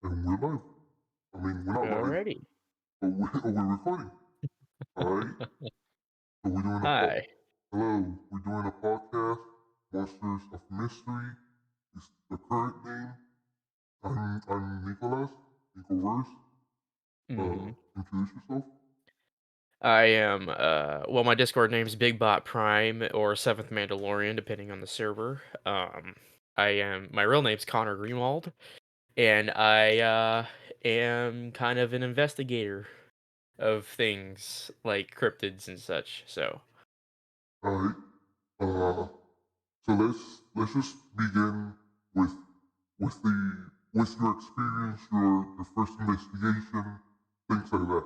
And we're live. I mean, we're not live, Alrighty. but we're recording. All right. So we're doing a Hi. hello. We're doing a podcast. Monsters of Mystery is the current name. I'm Nicholas. Nicoverse. hmm Introduce yourself. I am well my Discord name's BigBot Prime or Seventh Mandalorian, depending on the server. I am my real name's Connor Greenwald, and I am kind of an investigator of things like cryptids and such. So All right. Uh, so let's just begin with with your experience, your first investigation, things like that.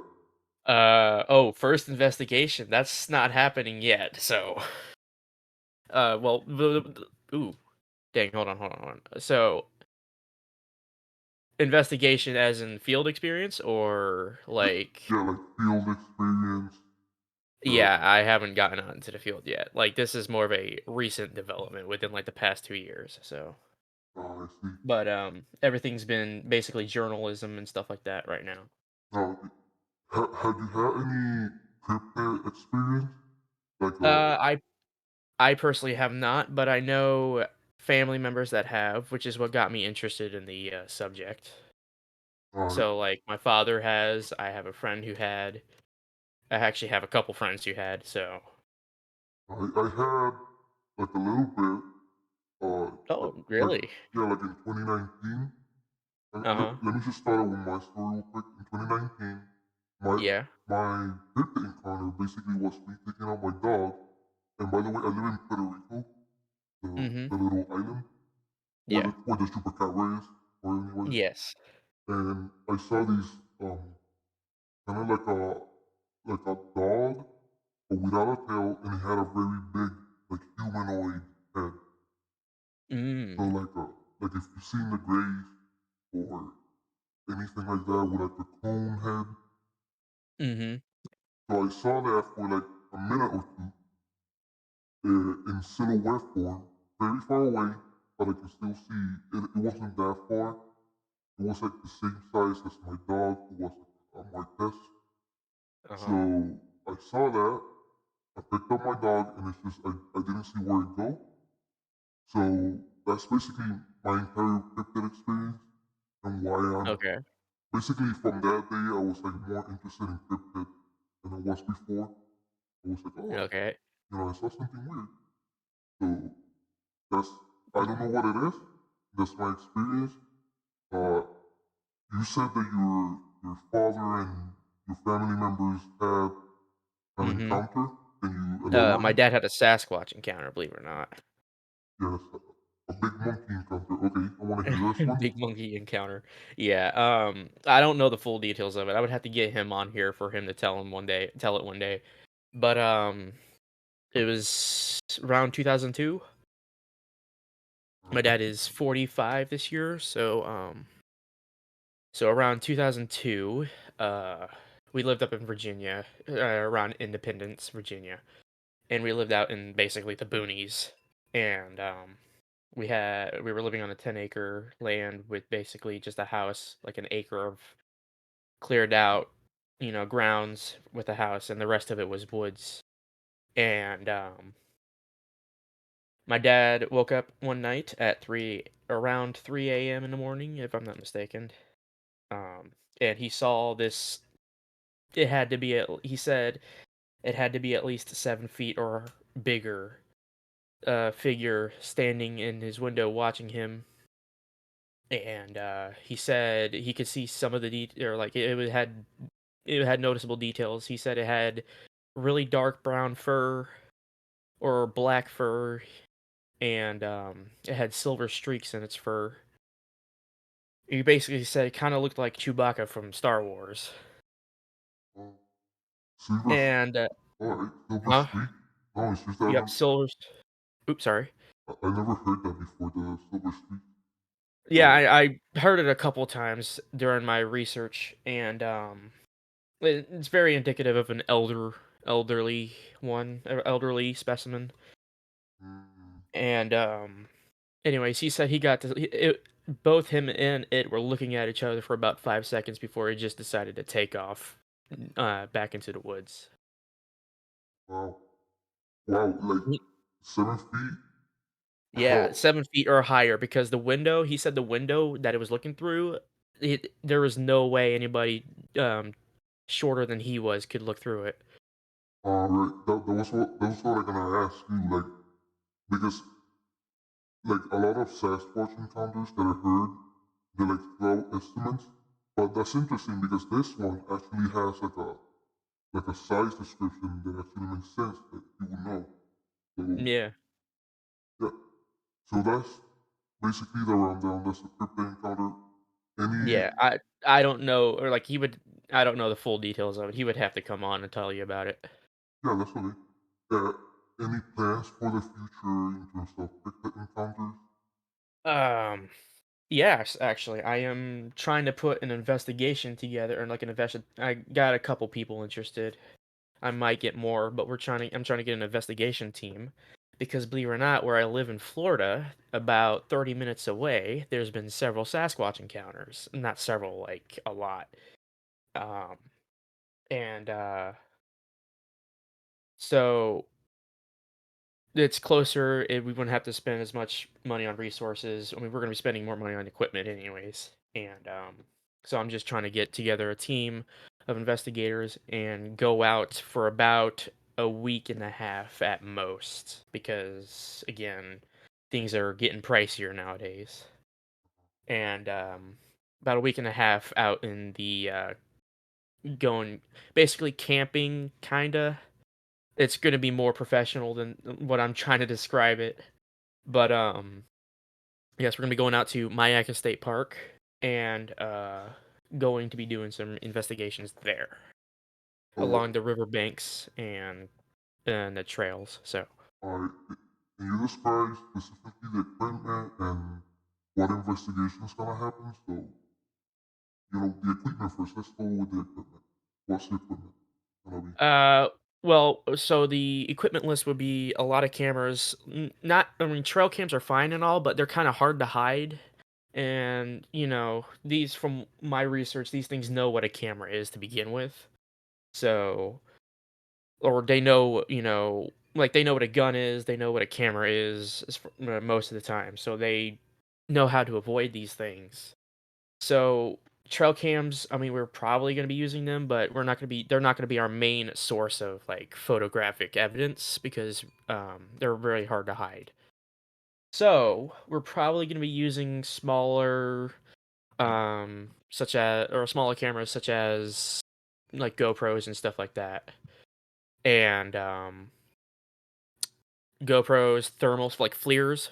oh, first investigation. That's not happening yet. So well ooh, dang, hold on. So investigation as in field experience or Yeah, like yeah, like field experience. Uh, yeah, I haven't gotten out into the field yet. Like this is more of a recent development within like the past 2 years. So, I see. but everything's been basically journalism and stuff like that right now. Now, have you had any crypto experience? Like, I personally have not, but I know family members that have, which is what got me interested in the subject. uh, So like my father has, I have a friend who had, I actually have a couple friends who had. So, I had like a little bit, oh, like really? yeah, like in 2019. Uh-huh. Let me just start out with my story real quick. In 2019, my Yeah. my crypto encounter basically was me taking out my dog. And by the way, I live in Puerto Rico, Mhm. the little island Yeah. where the super cat is, or anyways. Yes. And I saw these kind of like a dog, but without a tail, and it had a very big like humanoid head. So Mm. like if you've seen the Grays or anything like that with like a cone head. Mhm. So I saw that for like a minute or two in silhouette form, very far away, but I could still see it wasn't that far. It was like the same size as my dog, who was on my desk. Uh-huh. So I saw that. I picked up my dog, and it's just I didn't see where it go. So that's basically my entire cryptid experience and why I'm Okay. basically from that day I was like more interested in cryptid than I was before. I was like, oh, Okay. I saw something weird. So that's I don't know what it is. That's my experience. Uh, you said that your father and your family members had an Mhm. encounter. Can you elaborate? My dad had a Sasquatch encounter, believe it or not. Yes, a big monkey encounter. Okay, I want to hear this one. Big monkey encounter. Yeah, I don't know the full details of it. I would have to get him on here for him to tell it one day. But, it was around 2002. My Uh, dad is 45 this year, so around 2002, uh, we lived up in Virginia, around Independence, Virginia. And we lived out in basically the boonies, and we were living on a 10-acre land with basically just a house, like an acre of cleared out, grounds with a house, and the rest of it was woods. And my dad woke up one night at around 3 a.m. in the morning, if I'm not mistaken. And he saw this. It had to be he said it had to be at least 7 feet or bigger figure standing in his window watching him, and he said he could see some of the or like it had noticeable details. He said it had really dark brown fur or black fur, and it had silver streaks in its fur. He basically said it kind of looked like Chewbacca from Star Wars. uh, Silver. And All right, Silver huh? Streak. No, it's just that Yep, silver. Oops, sorry. I never heard that before. The Silver Streak. Yeah, Uh, I heard it a couple times during my research, and it's very indicative of an elderly specimen. mm, And anyways, he said he got to it. both him and it were looking at each other for about 5 seconds before he just decided to take off, back into the woods. Wow. Wow, like Ye 7 feet? Yeah, Huh. 7 feet or higher because the window he said the window that it was looking through, there was no way anybody, shorter than he was could look through it. Right. That was what I'm gonna ask you, like, because like a lot of Sasquatch encounters that I heard, they're like throw estimates. But that's interesting because this one actually has like a size description that actually makes sense that you would know. So Yeah. yeah. So that's basically the rundown. That's the crypto encounter. Any Yeah, I don't know or, like, he would I don't know the full details of it, he would have to come on and tell you about it. Yeah, that's okay. Uh, any plans for the future in terms of crypto encounters? Um, yes, actually, I am trying to put an investigation together or, like, I got a couple people interested. I might get more, but I'm trying to get an investigation team because believe it or not, where I live in Florida, about 30 minutes away, there's been several Sasquatch encounters. Not several, like a lot. Um, and so it's closer. We wouldn't have to spend as much money on resources. I mean, we're going to be spending more money on equipment anyways. And so I'm just trying to get together a team of investigators and go out for about a week and a half at most because again, things are getting pricier nowadays. And about a week and a half out in the going basically camping kinda. It's going to be more professional than what I'm trying to describe it. But, yes, we're gonna be going out to Mayaca State Park and, going to be doing some investigations there Or along the riverbanks and the trails, so are can you describe specifically the equipment and what investigation is gonna happen? So the equipment first. Let's go with the equipment. What's the equipment gonna be? Uh, so the equipment list would be a lot of cameras, not I mean, trail cams are fine and all, but they're kinda hard to hide, and, these from my research, these things know what a camera is to begin with, so or they know, like they know what a gun is, they know what a camera is, most of the time, so they know how to avoid these things. So trail cams, I mean, we're probably going to be using them, but they're not going to be our main source of like photographic evidence because they're very hard to hide. So we're probably going to be using smaller, smaller cameras such as like GoPros and stuff like that. And GoPros, thermals, like FLIRs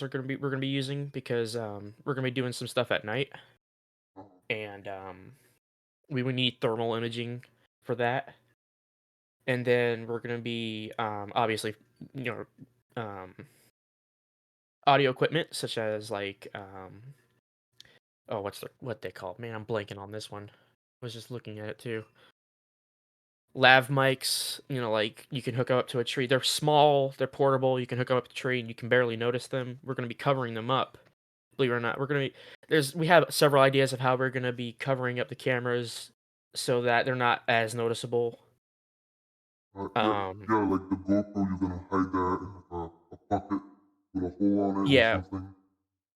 are we're gonna be using because we're gonna be doing some stuff at night, Oh, and we would need thermal imaging for that. And then we're gonna be obviously, you know, um, audio equipment such as like oh, what they call it? Man, I'm blanking on this one. I was just looking at it too. Lav mics, like you can hook up to a tree. They're small, they're portable. You can hook 'em up to a tree, and you can barely notice them. We're gonna be covering them up. Believe it or not, we have several ideas of how we're gonna be covering up the cameras so that they're not as noticeable. yeah, Um, yeah, like the GoPro, you're gonna hide that in like a bucket with a hole on it or yeah, something.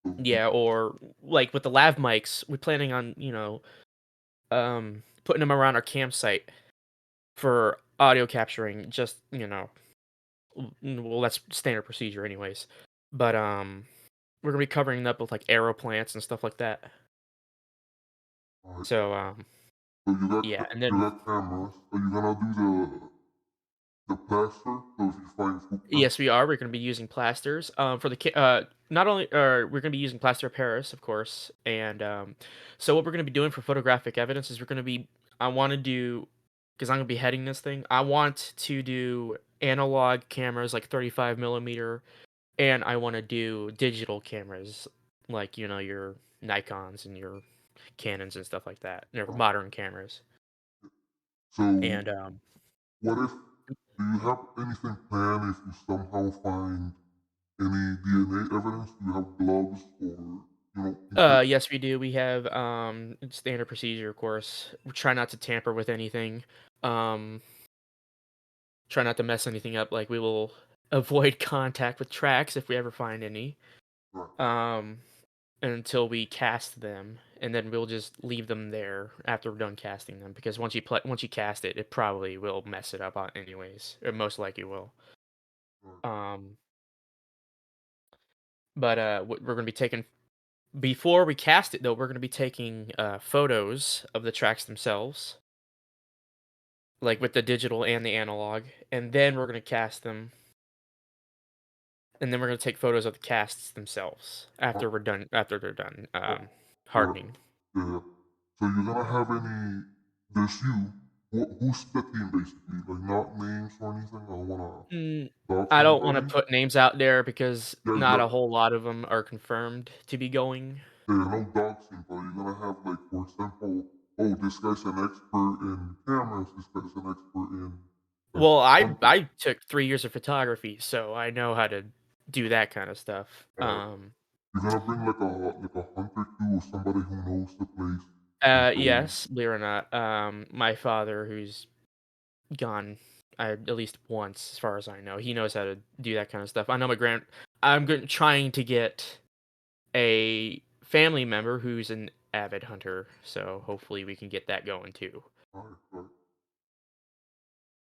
So yeah, or like with the lav mics, we're planning on, putting them around our campsite for audio capturing. Just well, that's standard procedure, anyways. But we're gonna be covering it up with like arrow plants and stuff like that. alright. So So you got yeah, and you then got cameras. Are you gonna do the plaster? So if you find footprints, yes, we are. We're going to be using plasters. For the not only we're going to be using plaster of Paris, of course, and so what we're going to be doing for photographic evidence is we're going to be. I want to do because I'm going to be heading this thing. I want to do analog cameras like 35 millimeter, and I want to do digital cameras like your Nikon's and your Canons and stuff like that. They're uh, modern cameras, so and what if do you have anything planned if you somehow find any DNA evidence? Do you have gloves or? Encrypt. Yes, we do. We have standard procedure, of course. We try not to tamper with anything. Um, try not to mess anything up. Like we will avoid contact with tracks if we ever find any. Right. Um, until we cast them, and then we'll just leave them there after we're done casting them. Because once you cast it, it probably will mess it up on anyways. It most likely will. Right. Um, but we're gonna be taking before we cast it though. We're gonna be taking photos of the tracks themselves, like with the digital and the analog, and then we're gonna cast them, and then we're gonna take photos of the casts themselves Uh, after they're done uh, yeah. hardening. Yeah. So you're gonna have any? There's you. Who's the team basically? Like not names or anything. I don't wanna Mm, dox I don't want to anybody. put names out there because Yeah, not a exactly. whole lot of them are confirmed to be going. Yeah, no doxing, but you're gonna have like, for example, oh, this guy's an expert in cameras. This guy's an expert in like Well, hunting. I took 3 years of photography, so I know how to do that kind of stuff. Uh, you're gonna bring like a hunter too, or somebody who knows the place and so Yes, believe it or not, my father, who's gone, at least once, as far as I know, he knows how to do that kind of stuff. I know trying to get a family member who's an avid hunter, so hopefully we can get that going too. right.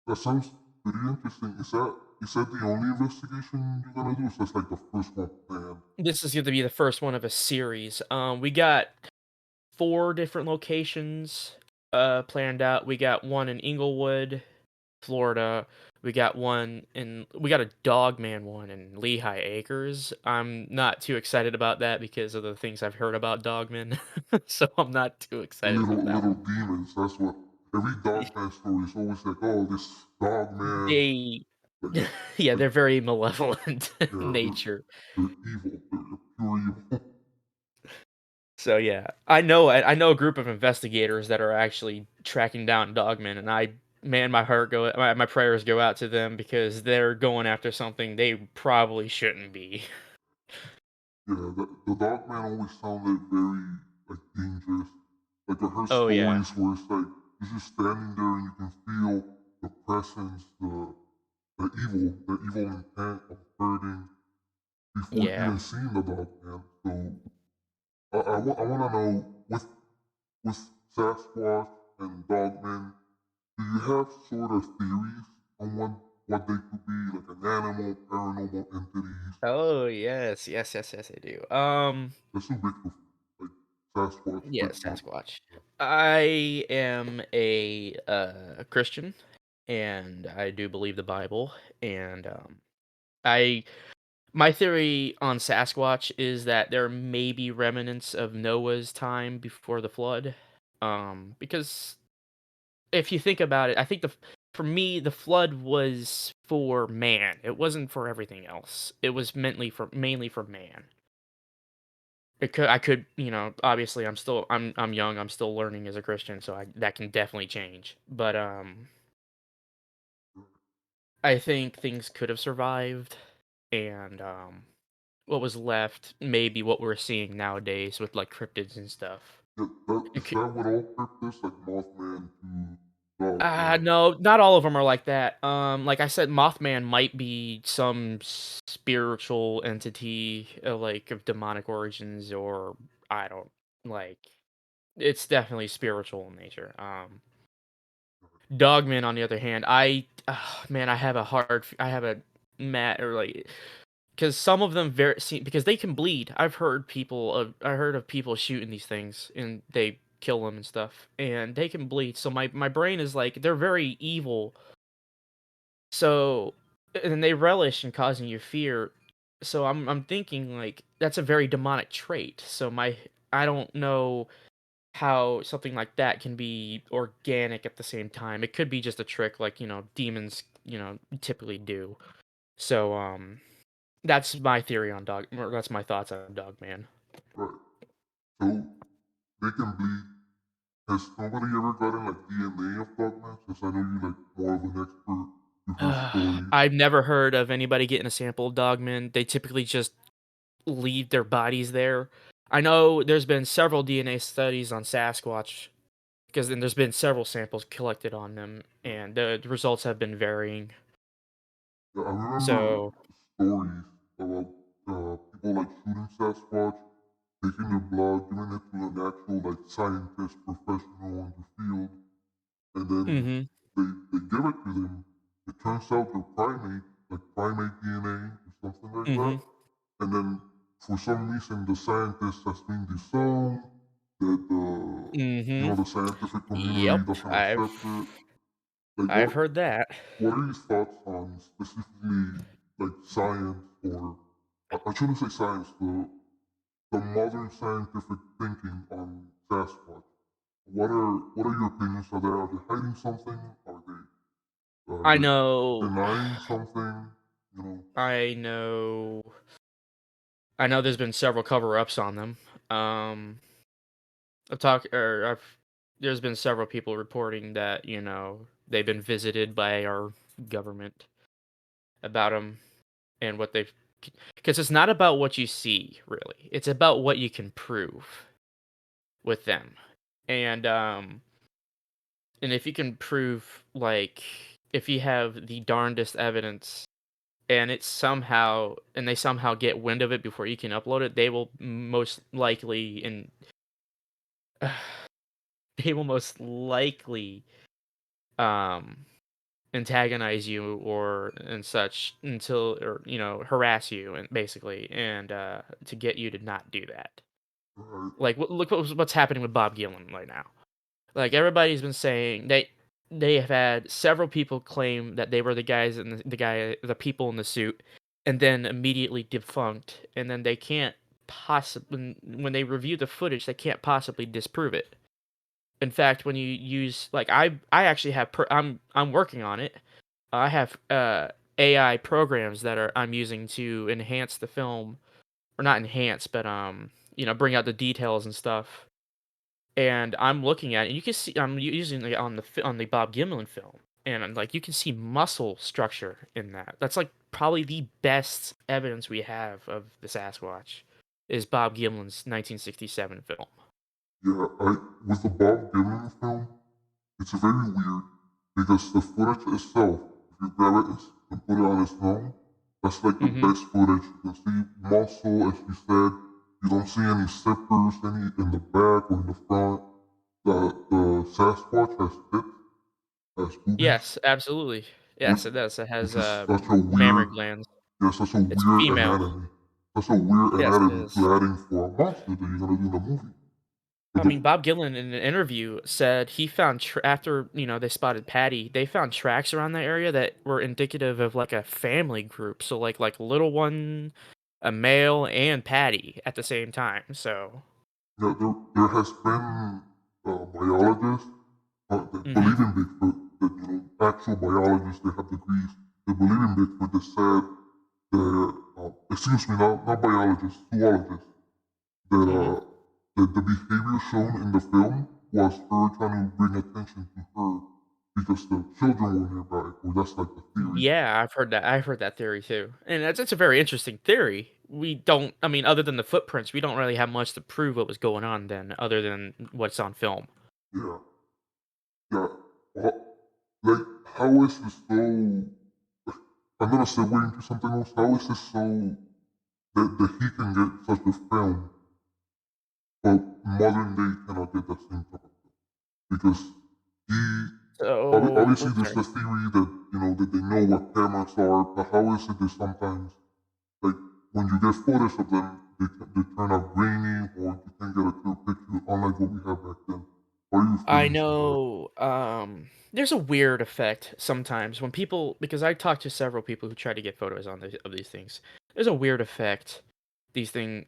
That sounds pretty interesting. Is that the only investigation you're gonna do? Is that like the first one planned? This is going to be the first one of a series. We got 4 different locations planned out. We got one in Inglewood, Florida. We got a Dogman one in Lehigh Acres. I'm not too excited about that because of the things I've heard about Dogmen. So I'm not too The excited about that little one. demons. That's what every dog man story is always like. Oh, this dog man, They like yeah, like they're very malevolent in yeah, nature. they're evil. They're pure evil. So yeah, I know a group of investigators that are actually tracking down Dogmen, and my prayers go out to them because they're going after something they probably shouldn't be. Yeah, the dog man always sounded very like dangerous. Like I heard Oh yeah, stories where it's like you're just standing there and you can feel the presence, the evil intent of hurting before yeah. even seeing the dog man. So I want to know with Sasquatch and Dogman, do you have sort of theories on what they could be, like an animal, paranormal entities? Oh yes, I do. That's too big for like Sasquatch, Yeah, Bigfoot. Sasquatch. I am a Christian, and I do believe the Bible, and I my theory on Sasquatch is that there may be remnants of Noah's time before the flood. Because if you think about it, I think for me the flood was for man. It wasn't for everything else. It was mainly for man. I could, obviously I'm young, I'm still learning as a Christian, so that can definitely change. But I think things could have survived, and what was left maybe what we're seeing nowadays with like cryptids and stuff. Yeah, It is could, that what all cryptids like Mothman to Dogman? no, not all of them are like that. Like I said, Mothman might be some spiritual entity, like of demonic origins, or I don't like. It's definitely spiritual in nature. Dogman, on the other hand, man, I have a mat or like because some of them because they can bleed. I heard of people shooting these things and they kill them and stuff, and they can bleed. So my brain is like they're very evil. So and they relish in causing you fear. So I'm thinking like that's a very demonic trait. So my I don't know how something like that can be organic at the same time. It could be just a trick like, demons, typically do. So, that's my theory on or that's my thoughts on Dogman. Right. So they can bleed. Has nobody ever gotten like DNA of Dogman? Since I know you like more of an expert, you heard stories. I've never heard of anybody getting a sample of Dogman. They typically just leave their bodies there. I know there's been several DNA studies on Sasquatch because then there's been several samples collected on them, and the results have been varying. Yeah, I remember So, stories about people like shooting Sasquatch, taking their blood, giving it to an actual like scientist, professional in the field, and then mhm, they give it to them. It turns out they're like primate DNA or something like that. mhm, And then for some reason the scientist has been disowned, that mhm. the scientific community Yep, doesn't accept it. Like I've heard that. what are your thoughts on specifically like science or I shouldn't say science, the modern scientific thinking on Sasquatch? What are your opinions? Are they hiding something? Are I they know denying something? You know, I know I know there's been several cover-ups on them. Um, there's been several people reporting that, they've been visited by our government about them and what they've, because it's not about what you see, really. It's about what you can prove with them. And and if you can prove, like, if you have the darndest evidence and they somehow get wind of it before you can upload it, they will most likely and they will most likely um antagonize you or and such until, or harass you and basically, and to get you to not do that. right? Like, look what's happening with Bob Gillen right now. Like, everybody's been saying they have had several people claim that they were the guys and the people in the suit, and then immediately defunct, and then they can't possibly, when they review the footage, they can't possibly disprove it. In fact, when you use, like, I actually have I'm working on it. I have AI programs that I'm using to enhance the film, or not enhance, but bring out the details and stuff. And I'm looking at it, and you can see I'm using it on on the Bob Gimlin film, and like, you can see muscle structure in that. That's like probably the best evidence we have of the Sasquatch is Bob Gimlin's 1967 film. Yeah, I with the Bob Dylan film, it's very weird because the footage itself, if you grab it and put it on its own, that's like the Hmm. best footage. You can see muscle, as you said. You don't see any zippers, any in the back or in the front. The Sasquatch has boobies, Yes, absolutely. which Yes, it does. It has which is such a mammary weird, glands. yeah, such a It's weird female. anatomy. Such a weird Yes, it anatomy is. to add in for a monster that you're gonna do in a movie. I Like mean, the, Bob Gillen in an interview said he found after they spotted Patty, they found tracks around that area that were indicative of like a family group. So like little one, a male, and Patty at the same time. So. yeah, there has been biologists that Hmm. believe in Bigfoot, that actual biologists that have degrees that believe in Bigfoot that said that excuse me, not biologists, zoologists, that Hmm. that the behavior shown in the film was her trying to bring attention to her because the children were nearby, or that's like the theory. Yeah, I've heard that. I've heard that theory too, and that's a very interesting theory. We don't. I mean, other than the footprints, we don't really have much to prove what was going on then, other than what's on film. Yeah, yeah. Like, how is this so? I'm gonna segue into something else. How is this so that he can get such a film, but modern day cannot get that same type of film? Because he So, obviously oh, there's sorry. the theory that that they know what cameras are, but how is it that sometimes like when you get footage of them, they turn out grainy or you can't get a clear picture, unlike what we have back then. What are your I feelings on that? know, there's a weird effect sometimes when people, because I talked to several people who try to get photos of these things. There's a weird effect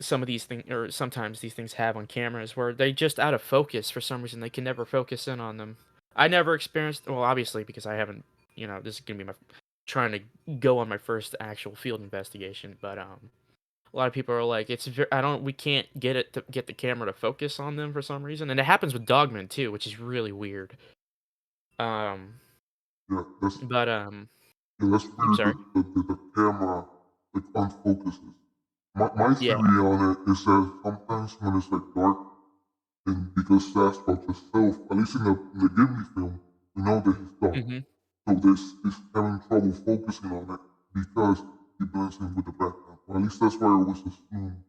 some of these things, or sometimes these things have on cameras where they just out of focus for some reason. They can never focus in on them. I never experienced, well, obviously because I haven't, this is gonna be my trying to go on my first actual field investigation, but a lot of people are like, I don't, we can't get the camera to focus on them for some reason, and it happens with Dogman too, which is really weird. Um, Yeah, but that's I'm weird sorry. that the camera like unfocuses. My Yeah. theory on it is that sometimes when it's like dark, and because Sasquatch itself, at least in the Ghibli film, we know that he's dark. Hmm. So this is having trouble focusing on it because he blends in with the background. Or at least that's why I always assume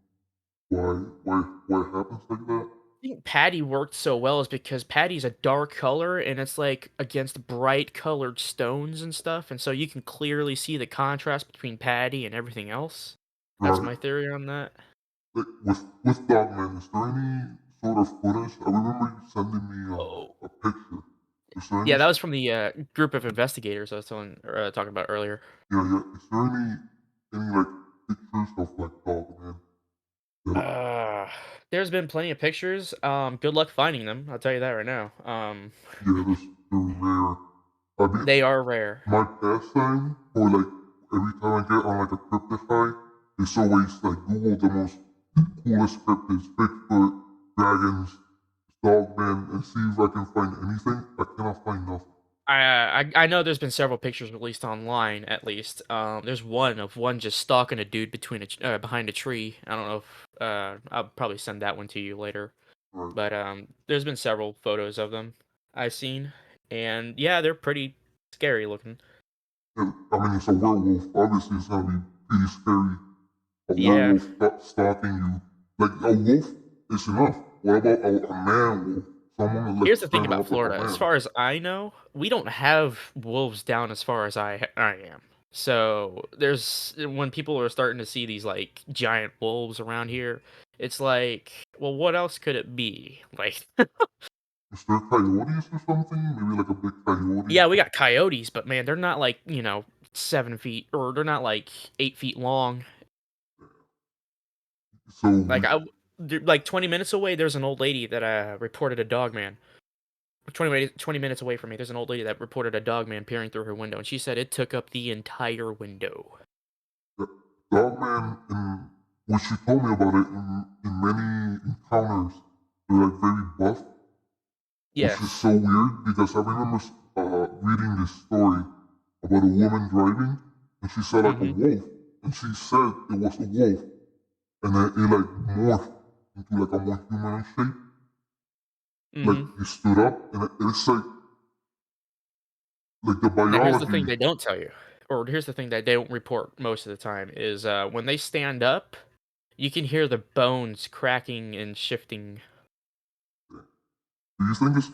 why why it happens like that. I think Patty worked so well is because Patty's a dark color and it's like against bright colored stones and stuff, and so you can clearly see the contrast between Patty and everything else. That's Right. my theory on that. Like with Dogman, is there any sort of footage? I remember you sending me Oh. a picture. Is there any Yeah, that was from the group of investigators I was talking about earlier. yeah, yeah. Is there any like pictures of like Dogman that Uh, there's been plenty of pictures. Good luck finding them. I'll tell you that right now. yeah, they're rare. I mean, They are rare. my pastime, or like every time I get on like a cryptid high, it's always like Google the most coolest cryptids, Bigfoot, dragons, dogmen, and see if I can find anything. I cannot find nothing. I know there's been several pictures released online at least. There's one of one just stalking a dude behind a tree. I don't know if I'll probably send that one to you later. Right. But there's been several photos of them I've seen, and yeah, they're pretty scary looking. And, I mean, it's a werewolf. Obviously, it's gonna be pretty scary. A Yeah. werewolf stalking you. Like a wolf is enough. What about a man wolf? Someone like Here's the thing trying to about look like a Florida. As man. far as I know, we don't have wolves down as far as I am. So there's when people are starting to see these like giant wolves around here, it's like, well, what else could it be? Like, Is there coyotes or something? Maybe like a big coyote. yeah, we got coyotes, but man, they're not like 7 feet or they're not like 8 feet long. So Like like 20 minutes away, there's an old lady that reported a dog man. 20 minutes away from me, there's an old lady that reported a dog man peering through her window, and she said it took up the entire window. the dogman, in what she told me about it, in many encounters, they're like very buff, which is Yes. so weird because I remember reading this story about a woman driving, and she saw like a Mhm. wolf, and she said it was a wolf, and then it like morphed into like a more human shape. Like Mhm. he stood up, and it's like the Now here's the thing biology. they don't tell you, or here's the thing that they don't report most of the time is when they stand up, you can hear the bones cracking and shifting. Do you think it's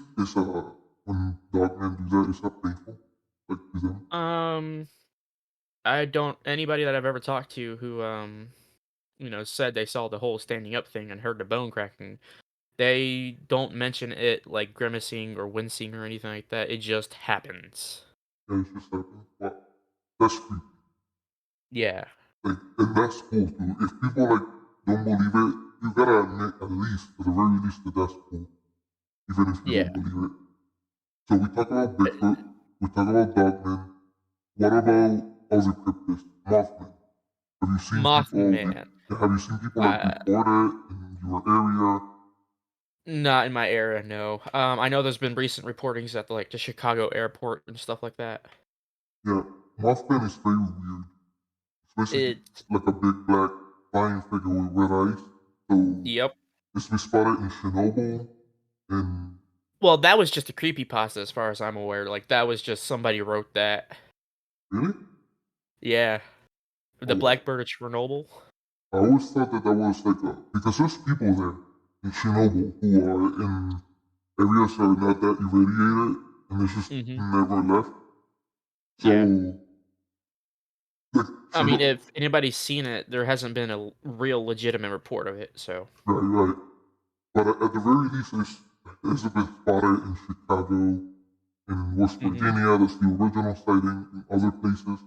when dogmen do that, is that painful? Like to them? Um, I don't anybody that I've ever talked to who said they saw the whole standing up thing and heard the bone cracking. They don't mention it like grimacing or wincing or anything like that. It just happens. Yeah, it's just like what? That's creepy. Yeah. Like, and that's cool too. If people like don't believe it, you gotta admit at least, at the very least, that that's cool, even if you Yeah. don't believe it. So we talk about Bigfoot, we talk about Dogman. What about other cryptids? Mothman. Have you seen people? Mothman. Have you seen people like Uh, report it in your area? Not in my area, no. I know there's been recent reportings at the Chicago airport and stuff like that. Yeah, Mothman is very weird. It's basically It. like a big black flying figure with red eyes. So Yep. it's been spotted in Chernobyl and Well, that was just a creepypasta as far as I'm aware. Like that was just somebody wrote that. really? Yeah. The Oh, Blackbird of Chernobyl. I always thought that that was like a because there's people there in Chernobyl who are in areas that are not that irradiated and they just Mhm. never left. Yeah. So like I mean, Chernobyl, if anybody's seen it, there hasn't been a real legitimate report of it, so. right, right. But at the very least, it's been spotted in Chicago, in West Mhm. Virginia. That's the original sighting in other places.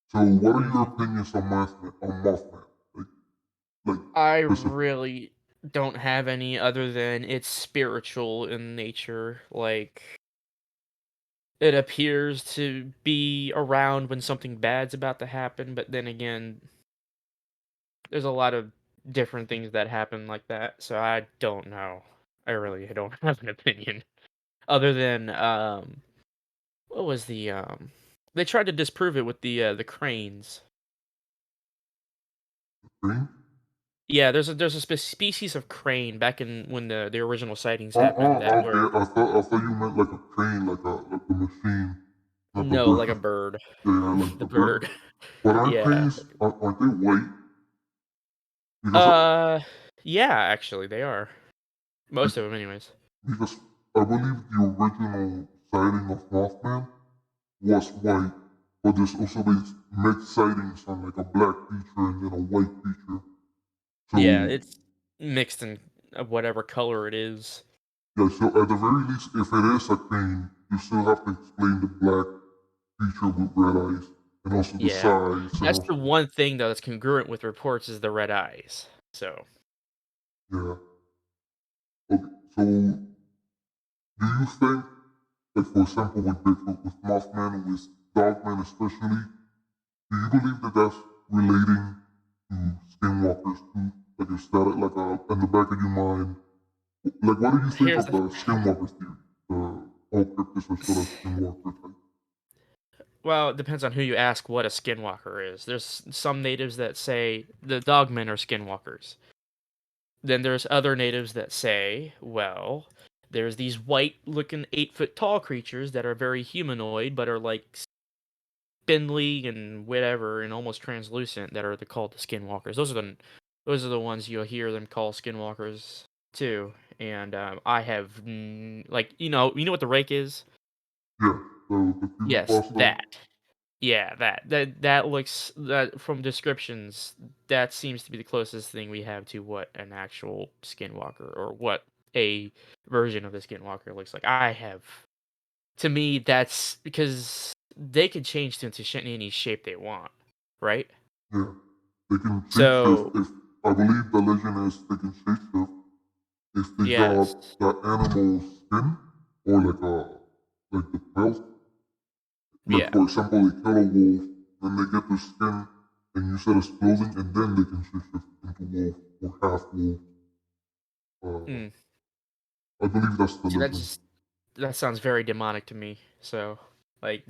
So what are your Mhm. opinions on Mothman? On Mothman? Like I specific? really don't have any other than it's spiritual in nature. Like it appears to be around when something bad's about to happen, but then again, there's a lot of different things that happen like that, so I don't know. I really don't have an opinion other than what was they tried to disprove it with the cranes. Crane? Yeah, there's a species of crane back in when the original sightings Oh, happened that okay. were I thought you meant like a crane, like a machine, not the no, like a bird. bird. Yeah, like The the bird. bird. But aren't Yeah. cranes aren't they white? Because Uh, yeah, actually, they are. Most of them, anyways. because I believe the original sighting of Mothman was white, but there's also been mixed sightings on like a black creature and then a white creature. Yeah, So it's mixed in whatever color it is. yeah, so at the very least, if it is a crane, you still have to explain the black creature with red eyes and also the Yeah. size and That's the also one thing, though, that's congruent with reports is the red eyes. So, yeah. Okay, so do you think, like for example, with Bigfoot, with Mothman, with Dogman especially, do you believe that that's relating to skinwalkers too? Like is that like in the back of your mind? Like what do you think here's of the the skinwalker theory? All cryptids are sort of skinwalker type. well, it depends on who you ask what a skinwalker is. There's some natives that say the dogmen are skinwalkers. Then there's other natives that say, well, there's these white-looking 8-foot tall creatures that are very humanoid, but are like spindly and whatever, and almost translucent. That are called the skinwalkers. Those are the ones you'll hear them call skinwalkers too. And I have like you know what the rake is? Yeah, the Yes, creepypasta. that. Yeah, that looks that from descriptions, that seems to be the closest thing we have to what an actual skinwalker or what a version of the skinwalker looks like. To me, that's because they can change into any shape they want, right? Yeah, they can shapeshift. So If I believe the legend is they can shapeshift if they got yes, that animal skin or like the pelt. Like yeah, for example, they kill a wolf, then they get the skin and use it as clothing, and then they can shapeshift into wolf or half wolf. Uh, mm. I believe that's the See, legend. that sounds very demonic to me. So like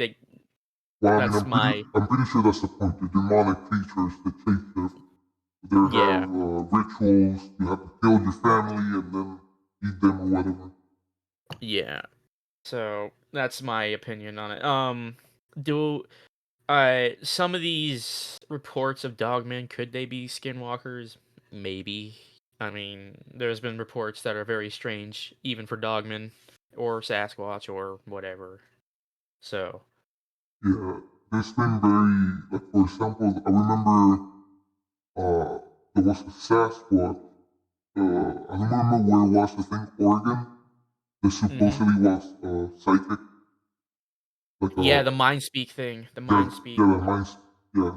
Well, I mean, that's my I'm pretty sure that's the point. The demonic creatures that shapeshift, they have yeah. rituals. You have to kill your family and then eat them or whatever. Yeah. So that's my opinion on it. Do some of these reports of dogmen could they be skinwalkers? Maybe. I mean, there's been reports that are very strange, even for dogmen or Sasquatch or whatever. So Yeah, there's been very like for example, I remember there was a Sasquatch. I don't remember where it was. I think Oregon. That hmm supposedly was psychic. Like yeah, the mind speak thing. The yeah, mind speak. yeah, mine's yeah.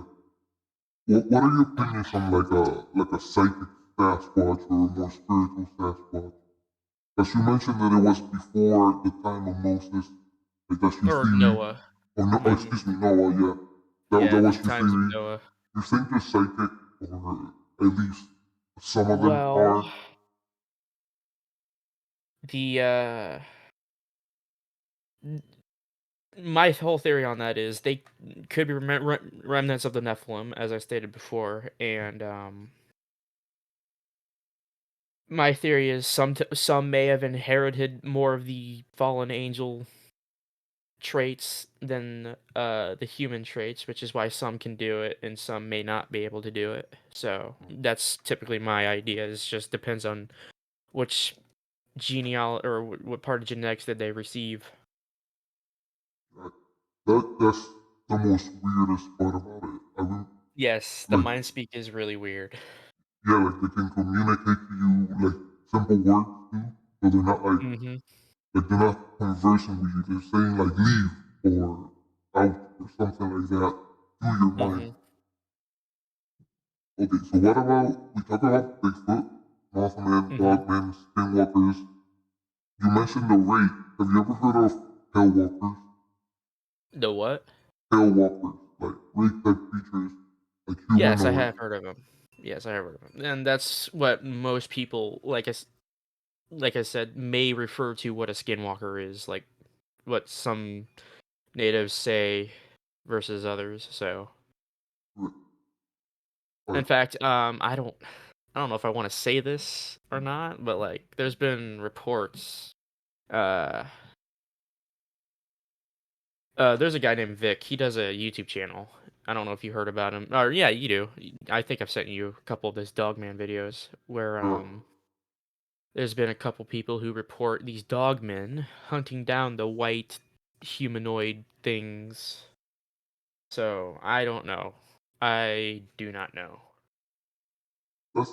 What are your opinions on like a psychic Sasquatch or a more spiritual Sasquatch? As you mentioned that it was before the time of Moses. Like that's your Or theory. Noah. Oh no, oh, hmm excuse me, Noah. Yeah, that Yeah, was the your times of theory. Noah. You think they're psychic, or at least some of them Well, are. the my whole theory on that is they could be remnants of the Nephilim, as I stated before, and my theory is some may have inherited more of the fallen angel traits than the human traits, which is why some can do it and some may not be able to do it. So that's typically my idea. It just depends on which or what part of genetics that they receive. Right? That's the most weirdest part about it. I mean, Yes, the like mind speak is really weird. yeah, like they can communicate to you like simple words too. So they're not hmm like they're not conversing with you. They're saying like leave or out or something like that through your mind. hmm Okay, so what about we talk about Bigfoot, Mothman, hmm Dogman, Skinwalkers. You mentioned the rate. Have you ever heard of Hellwalkers? The what? Hellwalkers, like rake type creatures, like Yes, I humanoid. have heard of him. Yes, I have heard of him, and that's what most people like I said may refer to what a skinwalker is, like what some natives say versus others. So Right. In Right. fact, I don't know if I want to say this or not, but like there's been reports. Uh, there's a guy named Vic. He does a YouTube channel. I don't know if you heard about him. Or yeah, you do. I think I've sent you a couple of his Dogman videos where Right. there's been a couple people who report these dogmen hunting down the white humanoid things. So I don't know. I do not know. That's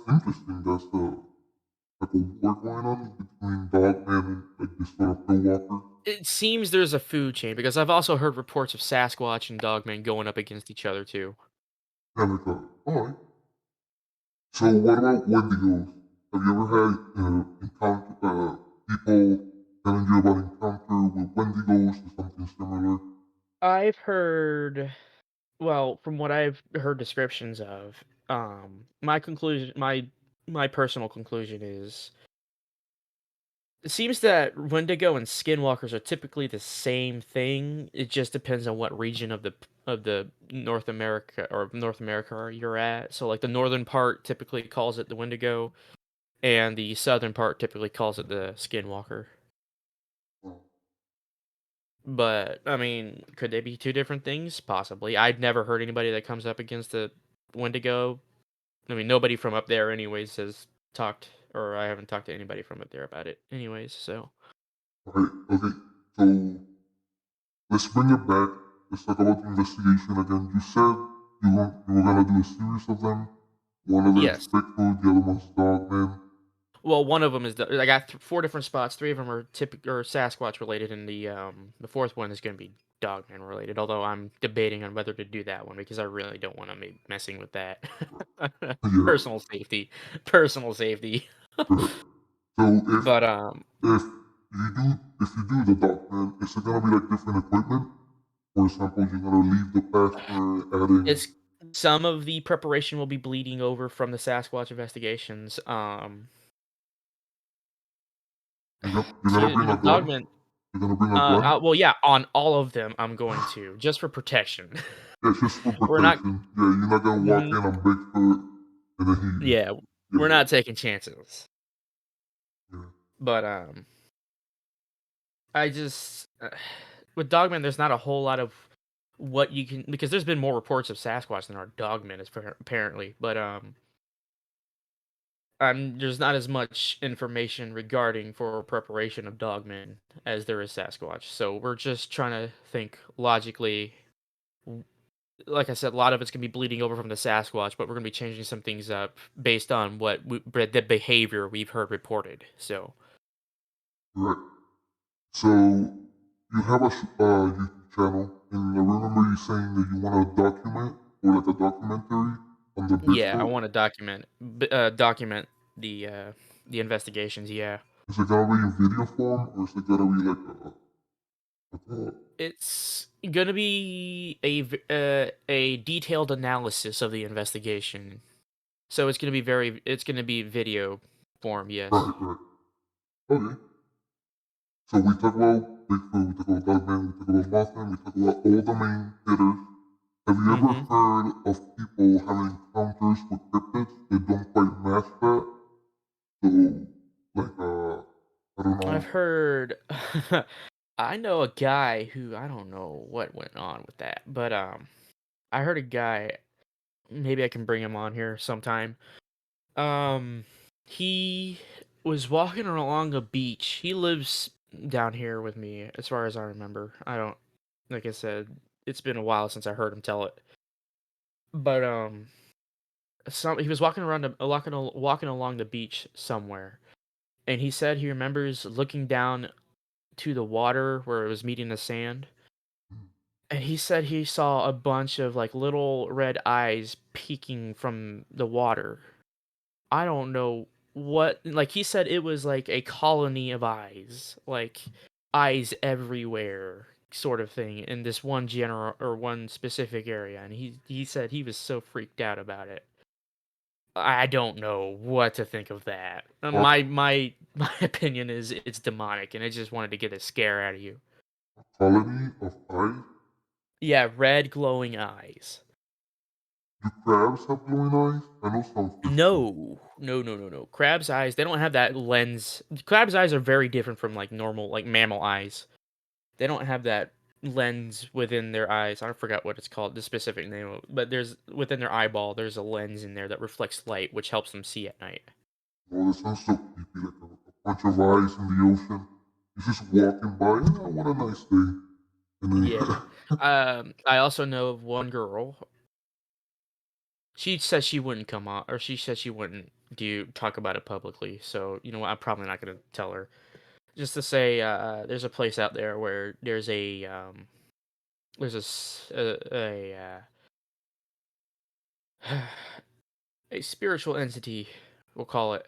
interesting. That's like a war going on between Dogman and like this sort of Bill Walker. It seems there's a food chain because I've also heard reports of Sasquatch and Dogman going up against each other too. And like, all right. So what about Wendigos? Have you ever had encounter people telling you about encounter with Wendigos or something similar? I've heard, well, from what I've heard descriptions of, my personal conclusion is it seems that Wendigo and Skinwalkers are typically the same thing. It just depends on what region of the North America you're at. So like the northern part typically calls it the Wendigo, and the southern part typically calls it the Skinwalker. Oh, But I mean, could they be two different things? Possibly. I've never heard anybody that comes up against the Wendigo. I mean, nobody from up there, anyways, has talked, or I haven't talked to anybody from up there about it, anyways. So right. Okay. So let's bring it back. Let's talk about the investigation again. You said you were gonna do a series of them. One of it's yes. Bigfoot, the other one's Dogman. Well, one of them is I got four different spots. Three of them are typical or Sasquatch related, and the fourth one is going to be Dogman related. Although I'm debating on whether to do that one because I really don't want to be messing with that. Yeah. Personal safety, personal safety. Correct. So But if if you do the Dogman, is it gonna be like different equipment? For example, you're gonna leave the pasture, adding it's some of the preparation will be bleeding over from the Sasquatch investigations. you're gonna bring a With gun. Dogman, You're gonna bring a gun. well, yeah, on all of them, I'm going to just for protection. Yeah, it's just for We're not. protection. Yeah, you're not gonna walk in Mhm. on Bigfoot and then Yeah, he, we're yeah, not taking chances. yeah. But I just with Dogman, there's not a whole lot of what you can because there's been more reports of Sasquatch than our Dogman is apparently. But there's not as much information regarding for preparation of Dogman as there is Sasquatch. So we're just trying to think logically. Like I said, a lot of it's gonna be bleeding over from the Sasquatch, but we're gonna be changing some things up based on the behavior we've heard reported. So Right. So you have a YouTube channel, and I remember you saying that you want to document or like a documentary on the yeah, I Bigfoot. want to document the investigations. Yeah, Is it gonna be in video form or is it gonna be like a it's gonna be a detailed analysis of the investigation. So it's gonna be video form. Yes. right, right? Okay. So we talk about Bigfoot, we talk about Dogman, we talk about Mothman, we talk about all the main hitters. Have you ever Mm-hmm. heard of people having encounters with cryptids that don't quite match that? So, like, I don't I've know. heard. I know a guy who I don't know what went on with that, but I heard a guy. Maybe I can bring him on here sometime. Um, he was walking along a beach. He lives down here with me, as far as I remember. I don't, like I said, it's been a while since I heard him tell it. But he was walking along the beach somewhere, and he said he remembers looking down to the water where it was meeting the sand. And he said he saw a bunch of like little red eyes peeking from the water. I don't know what, like he said it was like a colony of eyes, like eyes everywhere sort of thing in this one general or one specific area, and he said he was so freaked out about it. I don't know what to think of that. A My opinion is it's demonic and it just wanted to get a scare out of you. colony of eyes? Yeah, red glowing eyes. Do crabs have glowing eyes? I know some fish do. No, no, no, no, no. Crab's eyes, they don't have that lens. Crab's eyes are very different from like normal, like mammal eyes. They don't have that lens within their eyes. I forgot what it's called, the specific name, but there's within their eyeball, there's a lens in there that reflects light, which helps them see at night. Oh, that sounds so creepy, like a bunch of eyes in the ocean. He's just walking by. Oh, what a nice day. And then, Yeah. I also know of one girl. She said she wouldn't come on, or she said she wouldn't do talk about it publicly. So you know what? I'm probably not gonna tell her. Just to say, there's a place out there where there's a spiritual entity, we'll call it,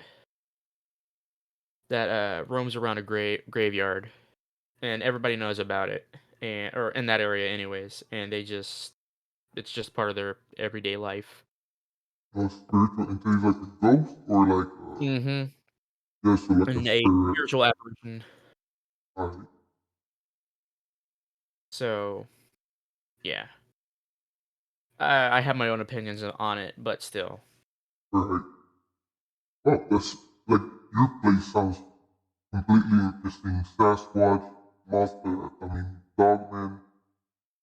that roams around a graveyard, and everybody knows about it, and or in that area anyways, and it's just part of their everyday life. spiritual entity like a ghost or like, Mm-hmm. yeah, so like a And a spirit. spiritual apparition. Alright, So yeah, I have my own opinions on it, but still. right. Oh, that's like your place sounds completely interesting. Sasquatch, monster, I mean, dogman,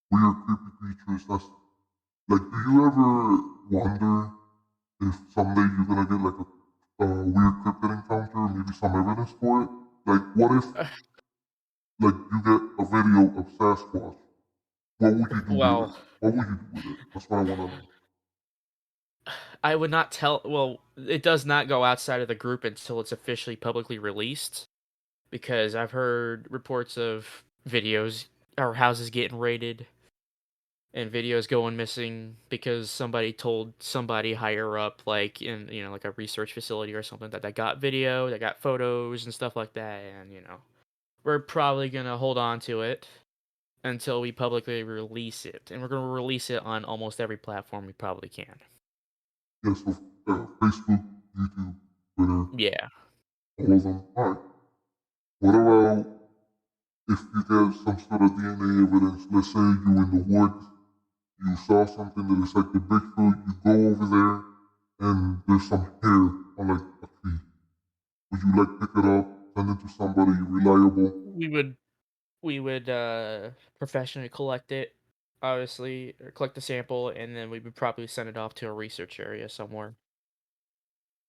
weird, creepy creatures. That's like, do you ever wonder if someday you're gonna get like a weird cryptid encounter, maybe some evidence for it? Like, what if like you get a video of Sasquatch? What would you do with Well, it? What would you do with it? That's what I want to know. I would not tell. Well, it does not go outside of the group until it's officially publicly released, because I've heard reports of videos or houses getting raided and videos going missing because somebody told somebody higher up, like in like a research facility or something, that got video, that got photos and stuff like that, and we're probably gonna hold on to it until we publicly release it, and we're gonna release it on almost every platform we probably can. Yeah, so Facebook, YouTube, Twitter, Yeah. all of them. All right. What about if you get some sort of DNA evidence? Let's say you in the woods, you saw something that is like the Bigfoot. You go over there, and there's some hair on like a tree. Would you like pick it up, send it to somebody reliable? We would professionally collect it, obviously, or collect the sample, and then we would probably send it off to a research area somewhere.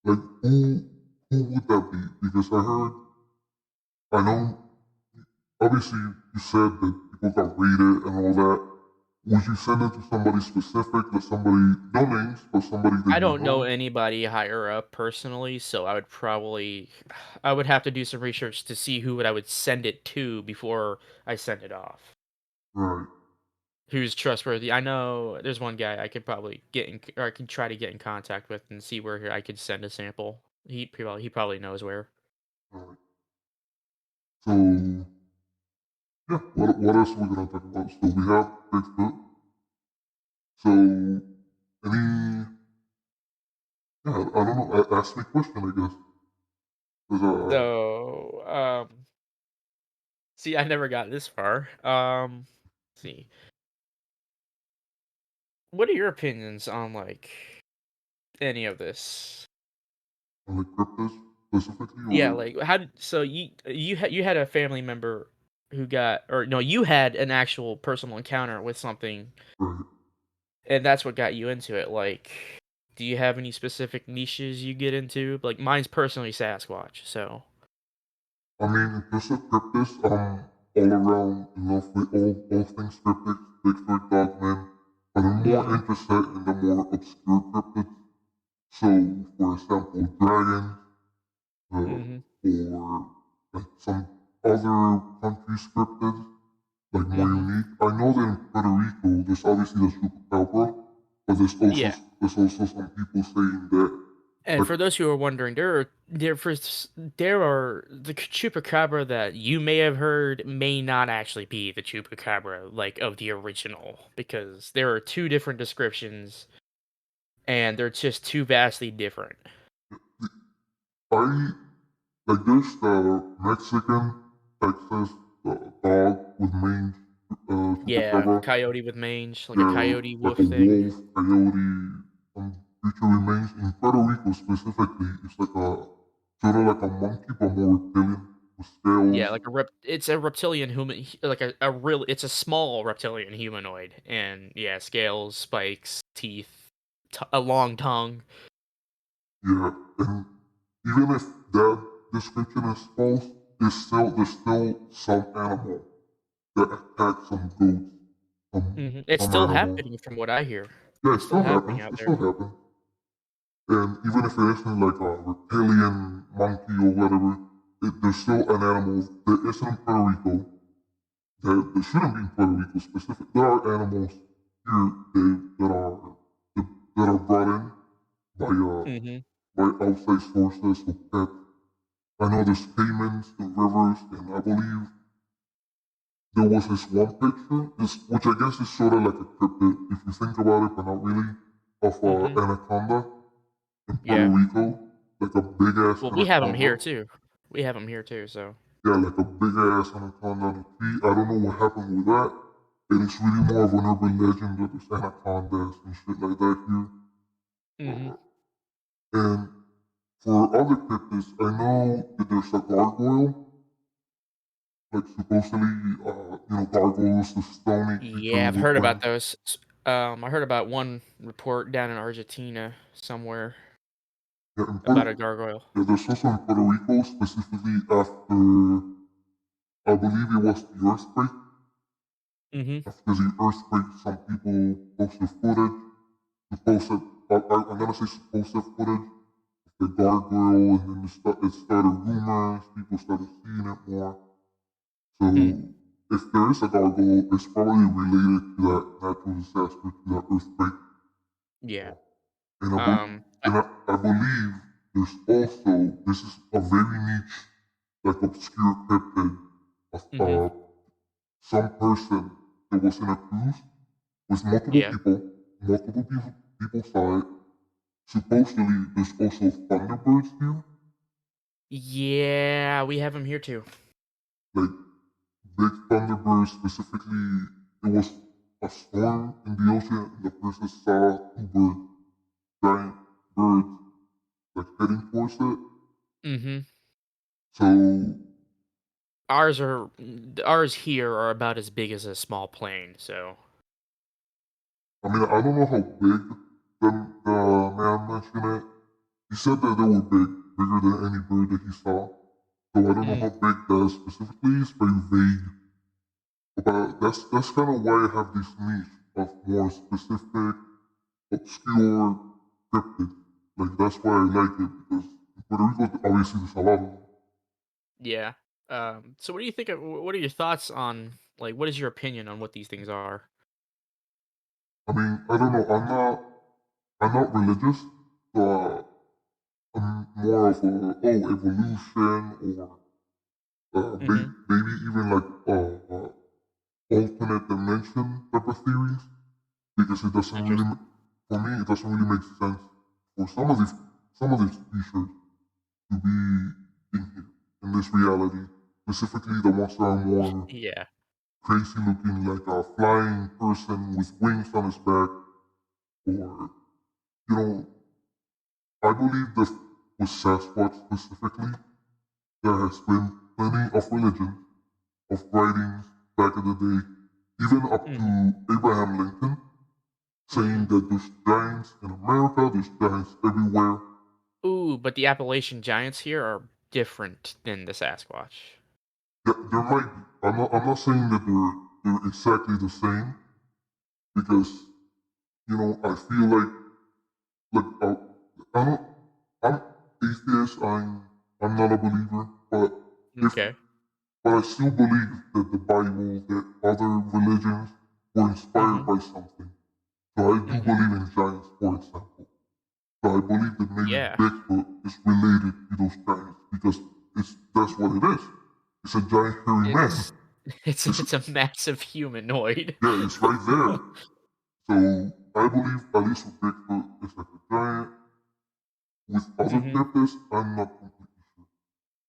Like who would that be? Because I know obviously you said that people got raided and all that. Would you send it to somebody specific, that somebody, no names, but somebody that I you don't know know? anybody higher up personally, so I would have to do some research to see who I would send it to before I send it off. Right. Who's trustworthy? I know there's one guy I could probably or I could try to get in contact with and see where I could send a sample. He probably knows where. Right. So yeah, what else are we gonna talk about? So we have Bigfoot. So any, yeah, I don't know. Ask me a question, I guess. 'Cause, So, see, I never got this far. Let's see, what are your opinions on like any of this? on like cryptids specifically, Yeah, or like so you had a family member who got, or no, you had an actual personal encounter with something, right. and that's what got you into it. Like, do you have any specific niches you get into? Like, mine's personally Sasquatch. So I mean, there's a cryptids all around, with all things cryptic, Bigfoot, Dogman, but I'm more hmm interested in the more obscure cryptids. So, for example, dragons, hmm or like some other countries' cryptids, like more hmm unique. I know that in Puerto Rico, there's obviously the chupacabra, but yeah. there's also some people saying that And like for those who are wondering, there are the chupacabra that you may have heard may not actually be the chupacabra like of the original, because there are two different descriptions and they're just too vastly different. I like there's the Mexican Texas dog with mange, Yeah, chupacabra. coyote with mange, like a Yeah, coyote like wolf a thing. wolf, coyote. creature remains in Puerto Rico specifically. It's like a sort of like a monkey, but more reptilian with Yeah, scales. like it's a reptilian human, like a real. It's a small reptilian humanoid, and yeah, scales, spikes, teeth, a long tongue. Yeah, and even if that description is false, there's still some animal that attacks some goats, It's some still animals. happening from what I hear. Yeah, it It's still still happening happens. out It there. still happens. And even if it isn't like a reptilian monkey or whatever, there's still an animal that isn't in Puerto Rico that shouldn't be in Puerto Rico specific. There are animals here, Dave, that are brought in by Mhm. outside sources to pet. I know there's caimans in rivers, and I believe there was this one picture, which I guess is sort of like a cryptid if you think about it, but not really, of Mhm. anaconda in Puerto Yeah. Rico, like a big ass Well, we have them here anaconda. too. We have them here too. So. Yeah, like a big ass anaconda on the tree. I don't know what happened with that. And it's really more of an urban legend that there's anacondas and shit like that here. Mhm. Uh, and for other cryptids, I know that there's a gargoyle, like supposedly, gargoyles, the stony creature Yeah, I've with heard about wings. those. I heard about one report down in Argentina somewhere Yeah, in about Puerto, a gargoyle. yeah, there's also in Puerto Rico, specifically after, I believe it was the earthquake. Mhm. After the earthquake, some people posted footage. Supposed, I'm gonna say supposed footage of the gargoyle, and then it started rumors. People started seeing it more. So, Hmm. if there is a gargoyle, it's probably related to that natural disaster, to that earthquake. Yeah. Uh, and Um. I, I believe there's also, this is a very niche, like obscure cryptid of mhm. some person that was in a cruise with multiple Yeah. people. People saw it. Supposedly, there's also thunderbirds here, Yeah, we have them here too. like big thunderbirds. Specifically, it was a storm in the ocean, and the person saw two giant birds, like heading towards it. Mhm. So, Ours here are about as big as a small plane. So. I mean, I don't know how big the man mentioned it. He said that they were bigger than any bird that he saw. So I don't know Mm. how big that specifically is, very vague. But that's kind of why I have this niche of more specific, obscure cryptid. Like that's why I like it because in Puerto Rico, obviously, there's a lot of them. Yeah. So what do you think what are your thoughts on, like, what is your opinion on what these things are? I mean, I don't know. I'm not religious, so I'm more of a evolution or Mhm. maybe even like alternate dimension type of theories because it doesn't really Interesting. for me it doesn't really make sense for some of these creatures to be in here in this reality, specifically the ones that are more Yeah. crazy looking, like a flying person with wings on his back, or you know, I believe that with Sasquatch specifically, there has been plenty of religion, of writings back in the day, even up Mhm. to Abraham Lincoln, saying Mhm. that there's giants in America, there's giants everywhere. Ooh, but the Appalachian giants here are different than the Sasquatch. There might be. I'm not saying that they're exactly the same because I feel like I don't I'm atheist. I'm not a believer, if Okay. but I still believe that the Bible, that other religions were inspired Mhm. by something. So I do Mhm. believe in giants, for example. So I believe that maybe Yeah. Bigfoot is related to those giants because that's what it is. It's a giant hairy man. It's it's It's, it's a massive humanoid. yeah, it's right there. So I believe at least with Bigfoot is like a giant. With other Mhm. cryptids, I'm not completely sure.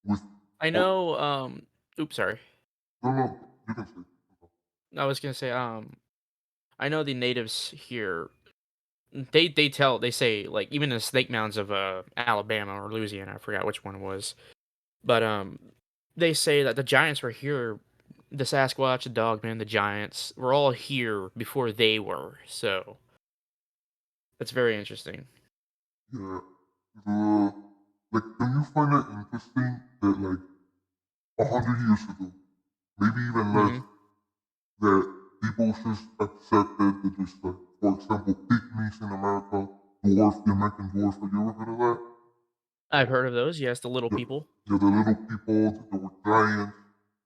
With I oh, know, oops, sorry. no, no, you can say. I was gonna say, I know the natives here, they say like even in the snake mounds of Alabama or Louisiana, I forgot which one it was, but they say that the giants were here, the Sasquatch, the Dogman, the giants were all here before they were. So that's very interesting. Yeah. The like, do you find it interesting that like 100 years ago, maybe even less, Hmm. that people just accepted that there's like, for example, pygmies in America, dwarf, the American dwarf. Have you ever heard of that? I've heard of those. Yes, the little Yeah, people. yeah, the little people that were giants,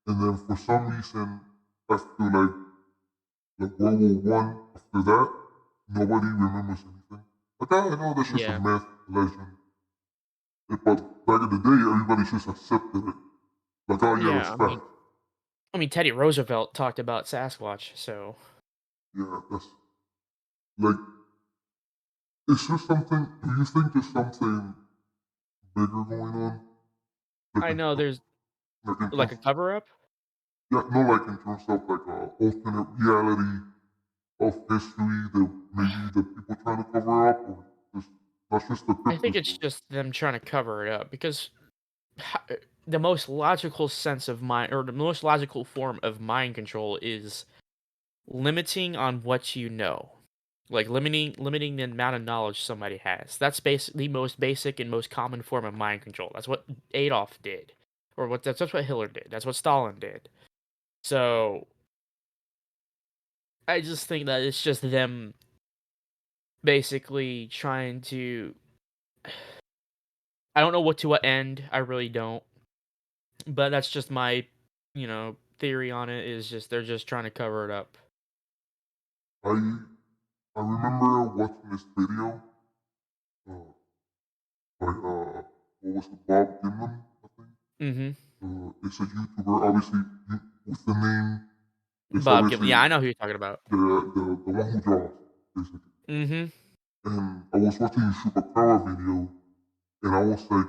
and then for some reason, after like World War I, after that, nobody remembers anything. Like I know that's just a Yeah. myth, legend. But back in the day, everybody just accepted it. Like, oh yeah, Yeah. that's fact. I mean, Teddy Roosevelt talked about Sasquatch, so Yeah, that's like, is there something? Do you think there's something bigger going on? Like I in, know there's like in like terms, a cover up. yeah, no, like in terms of like alternate reality of history that maybe the people trying to cover up, or just that's just the I think cryptid it's stuff. just them trying to cover it up because the most logical sense of mind or the most logical form of mind control is limiting on what you know. Like limiting the amount of knowledge somebody has. That's the most basic and most common form of mind control. That's what Adolf did. Or that's what Hitler did. That's what Stalin did. So I just think that it's just them basically trying to I don't know what to what end. I really don't. But that's just my, theory on it is just they're just trying to cover it up. I I remember watching this video uh, by what was it, Bob Gimlin, I think. Mhm. It's a YouTuber. Obviously, with the name, it's Bob Gimlin. obviously Yeah, I know who you're talking about. the one who draws, basically. Mhm. And I was watching a Chupacabra video, and I was like,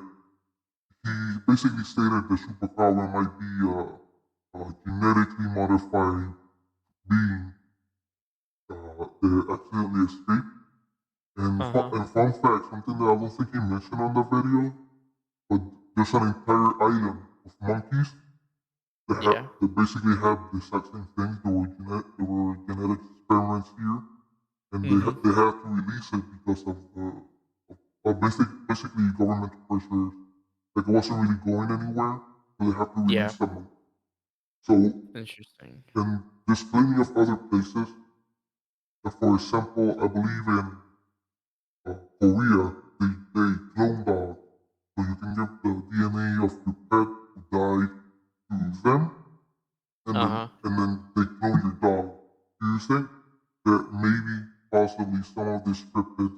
he basically stated that Chupacabra might be a genetically modified being that accidentally escaped. Uh-huh. And fun fact, something that I don't think he mentioned on the video, but there's an entire island of monkeys Yeah. that basically have the exact same things. There were genetic experiments here, and Mhm. they had to release it because of basically government pressure. Like it wasn't really going anywhere, so they have to Yeah. release them. So, Interesting. and there's plenty of other places. For example, I believe in Korea, they clone dog, so you can give the DNA of your pet who died to them, Uh-huh. and then they clone your dog. Do you think that maybe possibly some of this scripted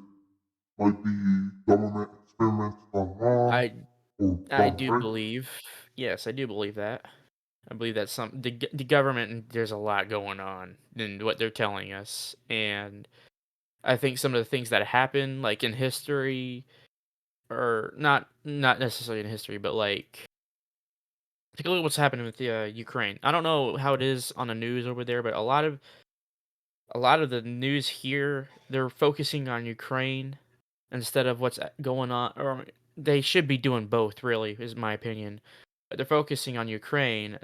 might be government experiments gone wrong I or I gone do right? believe. Yes, I do believe that. I believe that the government there's a lot going on in what they're telling us, and I think some of the things that happen like in history or not necessarily in history, but like take a look at what's happening with the Ukraine. I don't know how it is on the news over there, but a lot of the news here they're focusing on Ukraine instead of what's going on. Or they should be doing both, really, is my opinion. But they're focusing on Ukraine,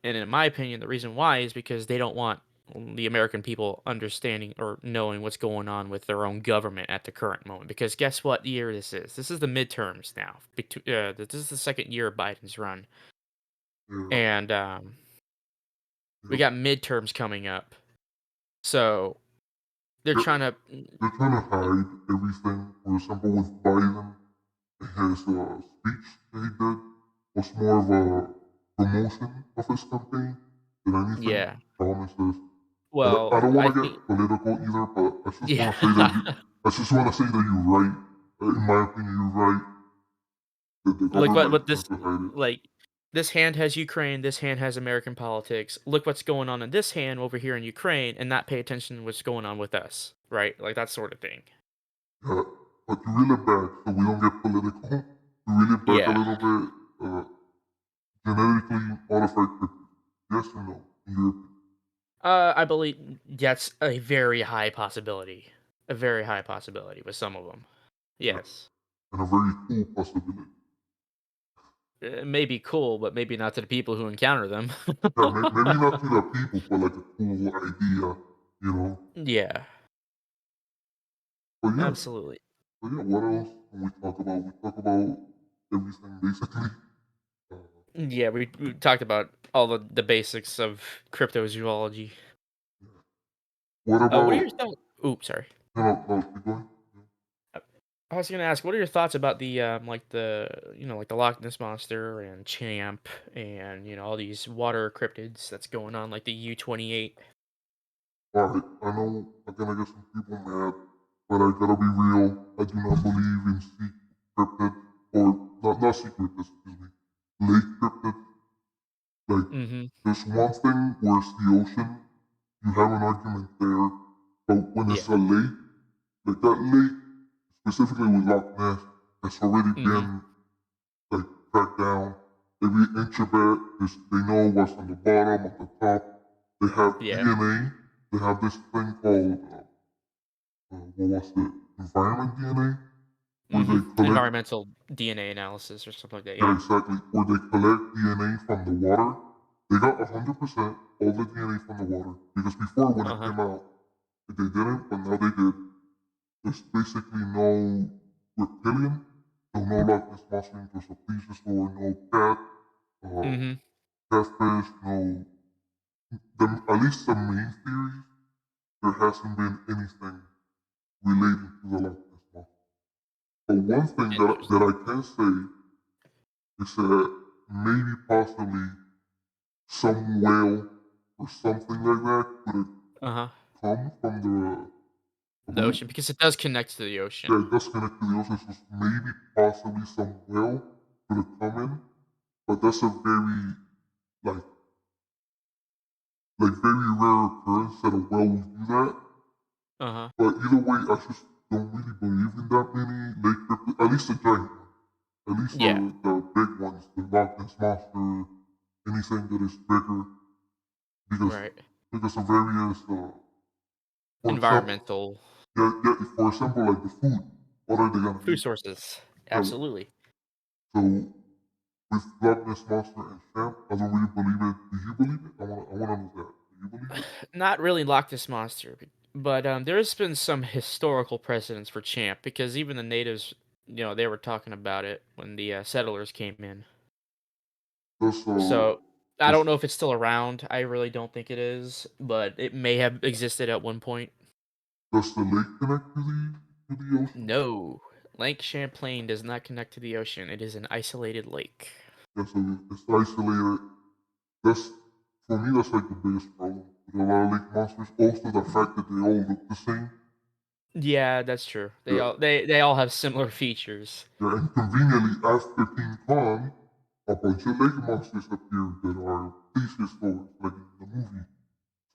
and in my opinion, the reason why is because they don't want the American people understanding or knowing what's going on with their own government at the current moment. Because guess what year this is? This is the midterms now. This is the second year of Biden's run, Yeah, and we yeah, got midterms coming up. So they're yeah. trying to. They're trying to hide everything. For example, with Biden, his speech that he did was more of a promotion of his campaign than anything. Yeah. Promises. And I Well, don't want I to think. get political either, but I just Yeah. want to say that I just want to say that you're right. In my opinion, you're right. That the Like government is what this trying to hide it. like this hand has Ukraine, this hand has American politics. Look what's going on in this hand over here in Ukraine and not pay attention to what's going on with us, right? Like that sort of thing. Yeah, but to reel it back, so we don't get political. To reel it back a Yeah. little bit, genetically modified cryptids. Yes or no? In your opinion? I believe that's a very high possibility. a very high possibility with some of them. Yeah, Yes. and a very cool possibility. It may be cool, but maybe not to the people who encounter them. Yeah, maybe not to the people, but like a cool idea, you know. Yeah, But yeah, absolutely. but yeah. What else can we talk about? We talk about everything basically. Uh, Yeah, we talked about all the basics of cryptozoology. yeah. What What are about? your thoughts? Oops, sorry. No, no, no. Keep going. Uh, I was gonna ask, what are your thoughts about the like the like the Loch Ness monster and Champ and all these water cryptids that's going on, like the U-28. Alright, I know I'm gonna get some people mad, but I gotta be real. I do not believe in sea cryptid, or not sea cryptid, excuse me, lake cryptid. Like, Mm-hmm. there's one thing where it's the ocean, you have an argument there, but when it's Yeah. a lake, like that lake, specifically with Loch Ness, has already Mm-hmm. been like tracked down. Every inch of it, they know what's on the bottom, on the top. They have Yeah. DNA. They have this thing called what was it? Environment DNA, where Mm-hmm. they collect, Environmental DNA analysis or something like that. yeah, Yeah. exactly, where they collect DNA from the water. They got 100% all the DNA from the water because before when it Uh-huh. came out, they didn't, but now they did. There's basically no reptilian, so no Loch Ness monster, there's a plesiosaur, no cat, uh, Mm-hmm. catfish, no. At least the main theory, there hasn't been anything relating to the Loch Ness monster. But one thing that Interesting. I can say is that maybe possibly some whale or something like that could have Uh-huh. come from the. I The believe, ocean, because it does connect to the yeah, ocean. it does connect to the ocean, so maybe possibly some whale could have come in, but that's a very like very rare occurrence that a whale would do that. Uh-huh. But either way, I just don't really believe in that many lake cryptids, at least the giant ones. At least Yeah. the big ones, the Loch Ness Monster, anything that is bigger, because Right. of various, for example, Environmental yeah, yeah, for example, like the food, what are they gonna food eat? sources. Yeah, Absolutely. so with Loch Ness Monster and Champ, I don't really believe it. Do you believe it? I wanna know that. Do you believe it? Not really Loch Ness Monster, but there's been some historical precedents for Champ because even the natives, they were talking about it when the settlers came in. Does So I does don't know if it's still around. I really don't think it is, but it may have existed at one point. does the lake connect to the ocean? No, Lake Champlain does not connect to the ocean. It is an isolated lake. Yeah, so it's isolated. That's for me. That's like the biggest problem with a lot of lake monsters. Also, the fact that they all look the same. Yeah, that's true. They Yeah, all they all have similar features. yeah, and conveniently after King Kong, a bunch of lake monsters appeared that are plesiosaurs, like in the movie.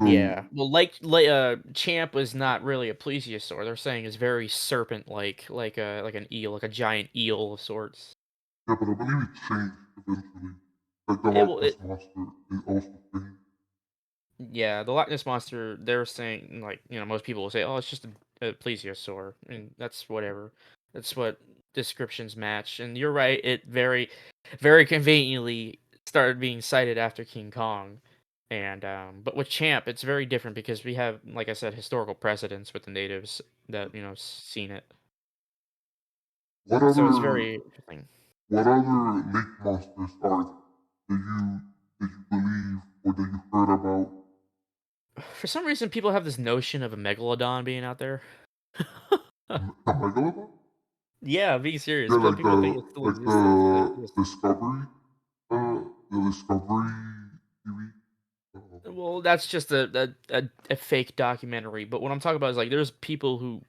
So Yeah. Well, Champ was not really a plesiosaur. They're saying it's very serpent-like, like an eel, like a giant eel of sorts. yeah, but I believe it changed eventually. Like the It will. Loch Ness monster is also changed. Yeah, the Loch Ness monster. They're saying like most people will say, oh, it's just a plesiosaur, and that's whatever. That's what descriptions match. And you're right. It very conveniently started being cited after King Kong. And but with Champ, it's very different because we have, like I said, historical precedents with the natives that seen it. What So it's other very interesting. what other lake monsters are there that you believe or that you heard about? For some reason, people have this notion of a megalodon being out there. A megalodon? Yeah, being serious. Yeah, People think it still like exists. Discovery, the Discovery TV. Well, that's just a fake documentary. But what I'm talking about is like there's people who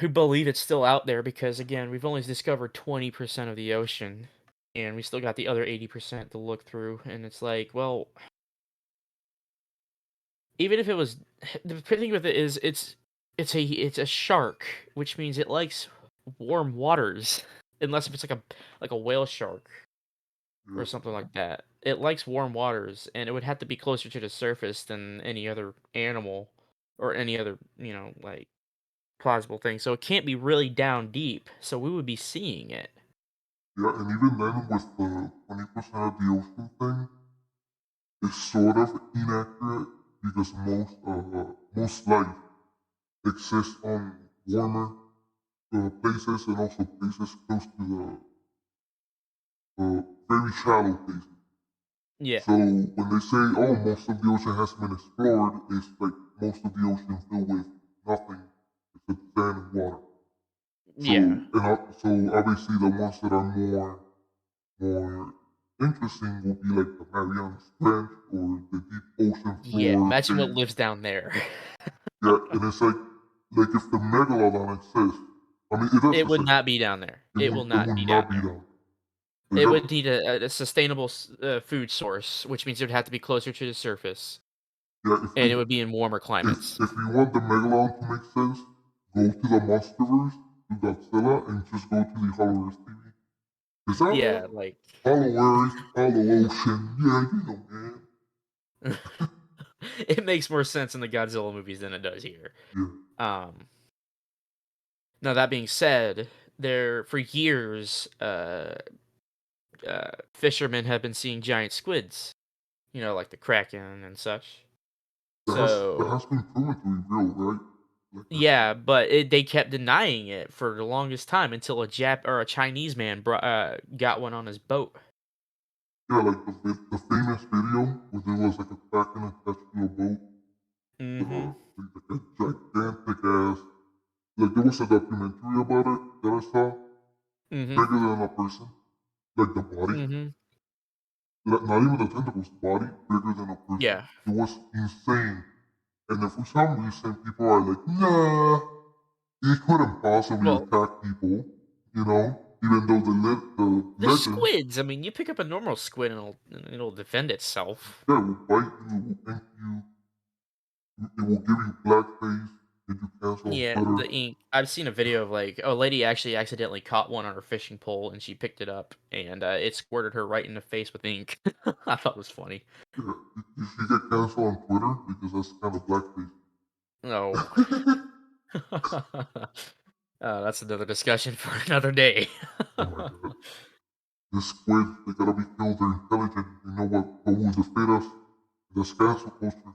believe it's still out there because again, we've only discovered 20% of the ocean, and we still got the other 80% to look through. And it's like, well, even if it was, the thing with it is it's a shark, which means it likes warm waters, unless if it's like a whale shark or Yeah, something like that. It likes warm waters, and it would have to be closer to the surface than any other animal. or any other, like plausible thing. So it can't be really down deep. So we would be seeing it. Yeah, and even then, with the 20% of the ocean thing, it's sort of inaccurate because most life exists on warmer places and also places close to the very shallow places. Yeah. So when they say, "Oh, most of the ocean has been explored," it's like most of the ocean filled with nothing except sand and water. Yeah. So obviously the ones that are more interesting will be like the Marianas Trench or the deep ocean Yeah. floor Imagine what caves. lives down there. Yeah, and it's like if the megalodon exists, I mean it does It would exist. not be down there. It will It not would be down not be there. done. Like It that, would need a sustainable food source, which means it would have to be closer to the surface, yeah, and it would be in warmer climates. if you want the megalodon to make sense, go to the Monsterverse, to Godzilla, and just go to the Hollow Earth TV. Is that Yeah, like Hollow Earth, Hollow Ocean? Yeah, you know, man. it makes more sense in the Godzilla movies than it does here. Yeah, Um, Now that being said, there for years, fishermen have been seeing giant squids, like the kraken and such. that So has been proven to be real, right? Like I said, yeah, but they kept denying it for the longest time until a Chinese man got one on his boat. yeah, like the famous video where there was like a kraken attached to a boat, Mm-hmm. like a gigantic ass. Like there was a documentary about it that I saw, Mm-hmm. bigger than a person, like the body. Mm-hmm. Not even the tentacles, the body bigger than a person. Yeah. It was insane. And then for some reason, people are like, nah, it couldn't possibly Well, attack people, even though the they're legend, squids. I mean, you pick up a normal squid and it'll defend itself. yeah, will bite you, it will ink you, it will give you black face, get you canceled on Yeah, Twitter. the ink. I've seen a video of like a lady actually accidentally caught one on her fishing pole and she picked it up and it squirted her right in the face with ink. I thought it was funny. Yeah, you should get canceled on Twitter because that's kind of blackface. No. That's another discussion for another day. Oh my god. The squid, they gotta be killed, they're intelligent, they know what will defeat us. That's cancel culture.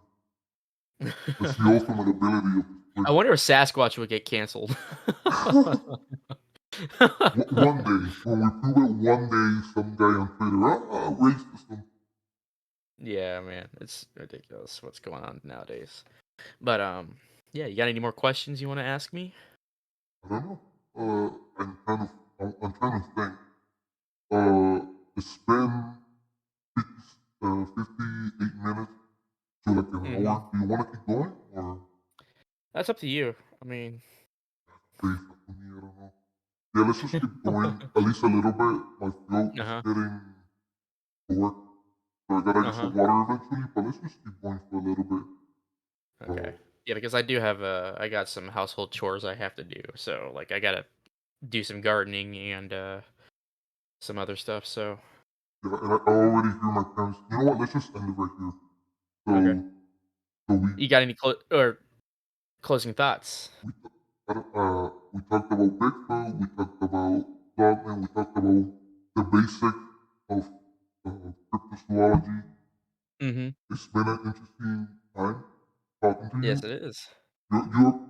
That's the ultimate ability of the I squid. wonder if Sasquatch would get canceled. One day, when we prove it, one day, some guy on Twitter, racism. Yeah, man, it's ridiculous what's going on nowadays. But yeah, you got any more questions you want to ask me? I don't know. I'm trying to think. It's been 50, 58 minutes to like an Hmm. hour. Do you want to keep going or That's up to you. I mean, based on me? I don't know. Yeah, let's just keep going at least a little bit. My throat uh is huh, getting sore, so I gotta uh get huh. some water eventually. But let's just keep going for a little bit. Uh, Okay. Yeah, because I do have I got some household chores I have to do. So like I gotta do some gardening and some other stuff. So yeah, and I already hear my parents. You know what? Let's just end it right here. okay. So, so You got any or closing thoughts? we, we talked about Bigfoot. We talked about Dogman. We talked about the basic of cryptozoology. Mm-hmm. It's been an interesting time talking to Yes, you. it is. You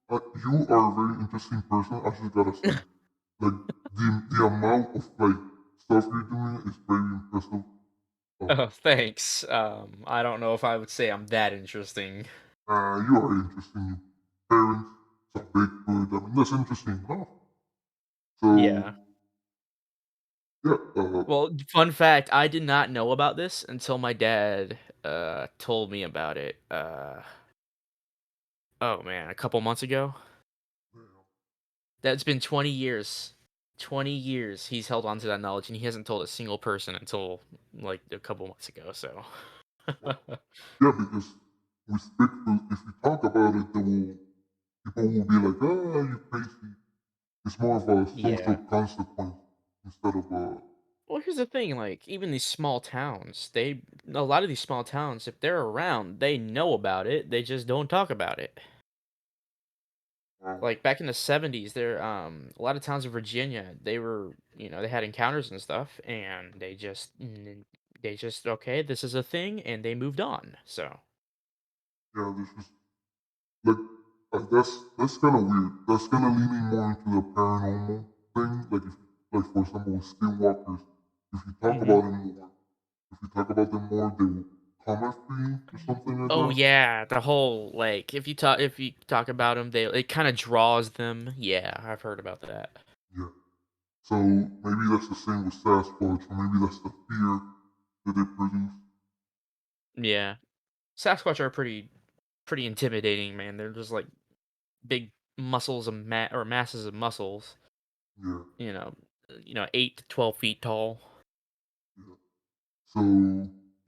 are a very interesting person. I just gotta say, like the amount of like stuff you're doing is very impressive. Oh, thanks. I don't know if I would say I'm that interesting. You are interesting. Your parents, some Bigfoot. I mean, that's interesting enough. Yeah. So yeah, Well, fun fact, I did not know about this until my dad told me about it. Oh man, a couple months ago. That's been 20 years. 20 years he's held on to that knowledge and he hasn't told a single person until like a couple months ago, so yeah, because with Bigfoot, if you talk about it, people will be like, "Ah, you crazy." It's more of a social yeah. consequence instead of a Well, here's the thing, like, even these small towns, a lot of these small towns, if they're around, they know about it, they just don't talk about it. Um, Like, back in the '70s, a lot of towns in Virginia, they had encounters and stuff, and they just, "Okay, this is a thing," and they moved on, so yeah, this is like that's kind of weird. That's kind of leaning more into the paranormal thing. Like if like for example with skinwalkers, if you talk Mhm. about them more, if you talk about them more, they will come after you or something like Oh, that. yeah, the whole, like, if you talk about them, it kinda draws them. Yeah, I've heard about that. Yeah. So maybe that's the same with Sasquatch, or maybe that's the fear that they produce. Yeah. Sasquatch are pretty intimidating, man, they're just, like, big muscles of masses of muscles, Yeah. you know 8 to 12 feet tall. Yeah. So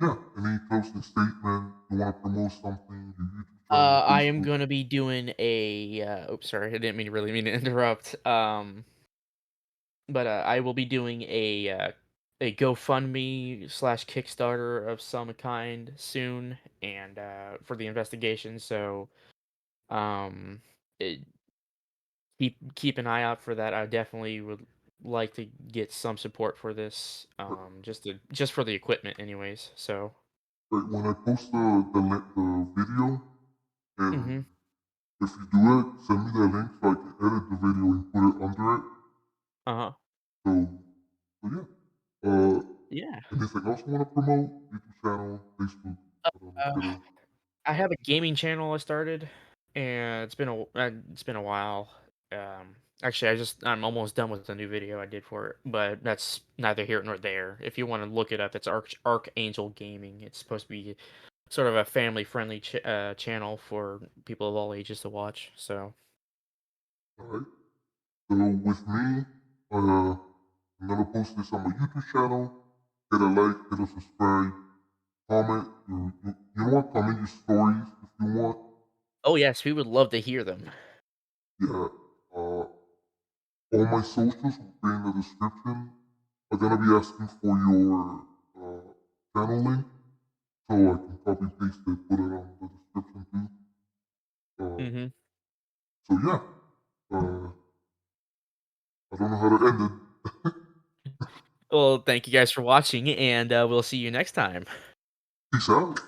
yeah, any closing statement? You want to promote something? Your YouTube channel, I am Facebook. gonna be doing oops, sorry, I didn't mean to interrupt, but, I will be doing a GoFundMe/Kickstarter slash Kickstarter of some kind soon, and, for the investigation, so, um, it keep an eye out for that. I definitely would like to get some support for this, Right, just for the equipment anyways, so right. When I post the video, and Mhm. if you do it, send me that link so I can edit the video and put it under it. Uh-huh. So yeah. Uh, Yeah. anything else you want to promote? YouTube channel, Facebook, Uh, Twitter. I have a gaming channel I started, and it's been a while. Actually, I'm almost done with the new video I did for it, but that's neither here nor there. If you want to look it up, it's Archangel Gaming. It's supposed to be sort of a family-friendly channel for people of all ages to watch. So, All right. So with me, I'm gonna post this on my YouTube channel. Hit a like, hit a subscribe, comment. You know what? Comment your stories if you want. oh yes, we would love to hear them. Yeah. All my socials will be in the description. I'm gonna be asking for your channel link, so I can copy paste it, put it on the description too. Uh, Hmm. so yeah. Uh, I don't know how to end it. Well, thank you guys for watching, and we'll see you next time. Peace out.